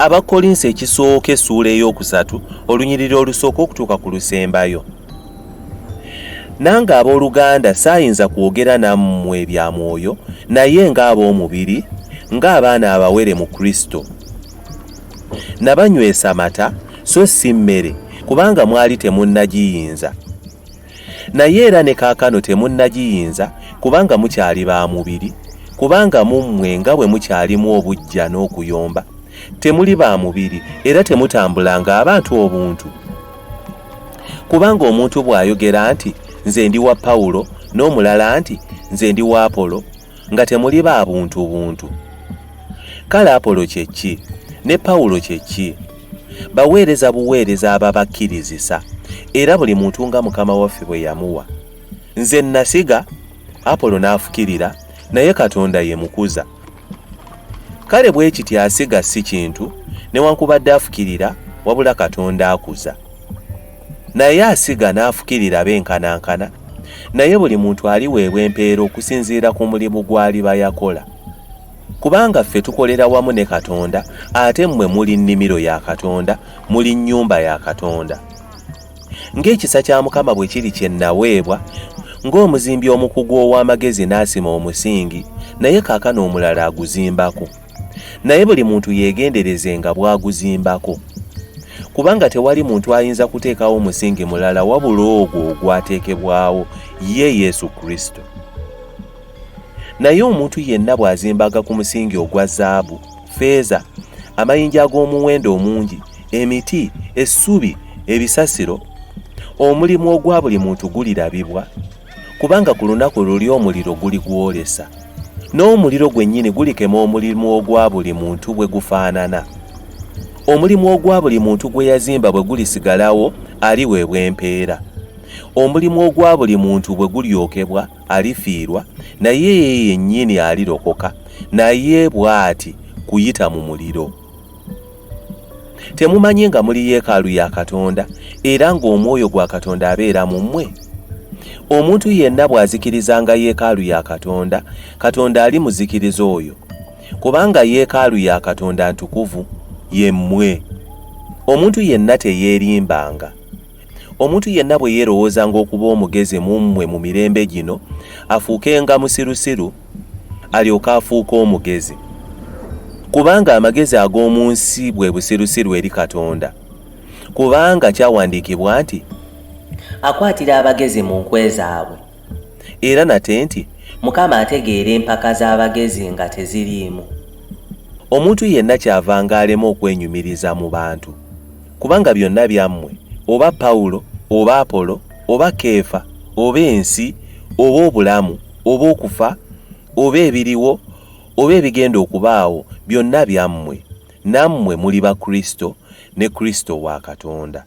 ABAKKOLINSO ekisooka essuula ey'okusatu olunyiriri olusooka okutuuka ku lusembayo. Nange abooluganda ssaayinza kwogera nammwe bya mwoyo, naye ng'ab'omubiri, ng'abaana abawere mu Kristo. Nabanywesa mata so si mmere, kubanga mwali temunnagiyinza. Naye era ne kaakano temunnagiyinza, kubanga mukyali ba mubiri, kubanga mmwe nga bwe mukyalimu obuggya n'okuyomba, temuli ba mubiri era temutambula ng'abantu obuntu. Kubanga omuntu bw'ayogera nti nze ndi wa Pawulo, n'omulala nti nze ndi wa Apolo, nga temuli ba buntu buntu. Kale Apolo kye ki? Ne Pawulo kye ki? Baweereza buweereza ababakkirizisa, era buli muntu nga Mukama waffe bwe yamuwa. Nze nasiga, Apolo n'afukirira, naye Katonda ye mukuza. Kale bwe kiti asiga si kintu, newankubadde afukirira, wabula Katonda akuza. Naye asiga n'afukirira benkanankana, naye buli muntu aliweebwa empeera okusinziira ku mulimu gw'aliba yakola. Kubanga ffe tukolera wamu ne Katonda, ate mmwe muli nnimiro ya Katonda, muli nnyumba ya Katonda. Ng'ekisa kya Mukama bwe kiri kye naweebwa, ng'omuzimbi omukugu ow'amagezi n'asima omusingi, naye kaakano omulala aguzimbako. Naye buli muntu yeegenderezenga bw'aguzimbako. Kubanga tewali muntu ayinza kuteekawo omusingi mulala wabula ogwo ogwateekebwawo, ye Yesu Kristo. Naye omuntu yenna bw'azimbaga ku musingi ogwa zaabu, ffeeza, amayinja ag'omuwendo omungi, emiti, essubi, ebisasiro, omulimu ogwa buli muntu gulirabibwa, kubanga ku lunaku luli omuliro guligwolesa. N'omuliro gwennyini gulikema omulimu ogwa buli muntu bwe gufaanana. Omulimu ogwa buli muntu gwe yazimba bwe gulisigalawo, aliweebwa empeera. Omulimu ogwa buli muntu bwe gulyokebwa, alifiirwa, naye ye yennyini alirokoka, naye bw'ati kuyita mu muliro. Temumanyi nga muli yeekaalu ya Katonda, era ng'omwoyo gwa Katonda abeera mu mmwe? Omuntu yenna bw'azikirizanga yeekaalu ya Katonda, Katonda alimuzikiriza oyo, kubanga yeekaalu ya Katonda ntukuvu ye mmwe. Omuntu yenna teyeerimbanga. Omuntu yenna bwe yeerowoozanga okuba omugezi mu mmwe mu mirembe gino, afuukenga musirusiru, alyoke afuuke omugezi. Kubanga amagezi ag'omu nsi bwe busirusiru eri Katonda. Kubanga kyawandiikibwa nti, akwatira abagezi mu nkwe zaabwe. Era nate nti, Mukama ategeera empaka z'abagezi nga teziriimu. Omuntu yenna kyavanga alema okwenyumiriza mu bantu. Kubanga byonna byammwe, oba Pawulo, oba Apolo, oba Keefa, oba ensi, oba obulamu, oba okufa, oba ebiriwo, oba ebigenda okubaawo, byonna byammwe. Nammwe muli ba Kristo, ne Kristo wa Katonda.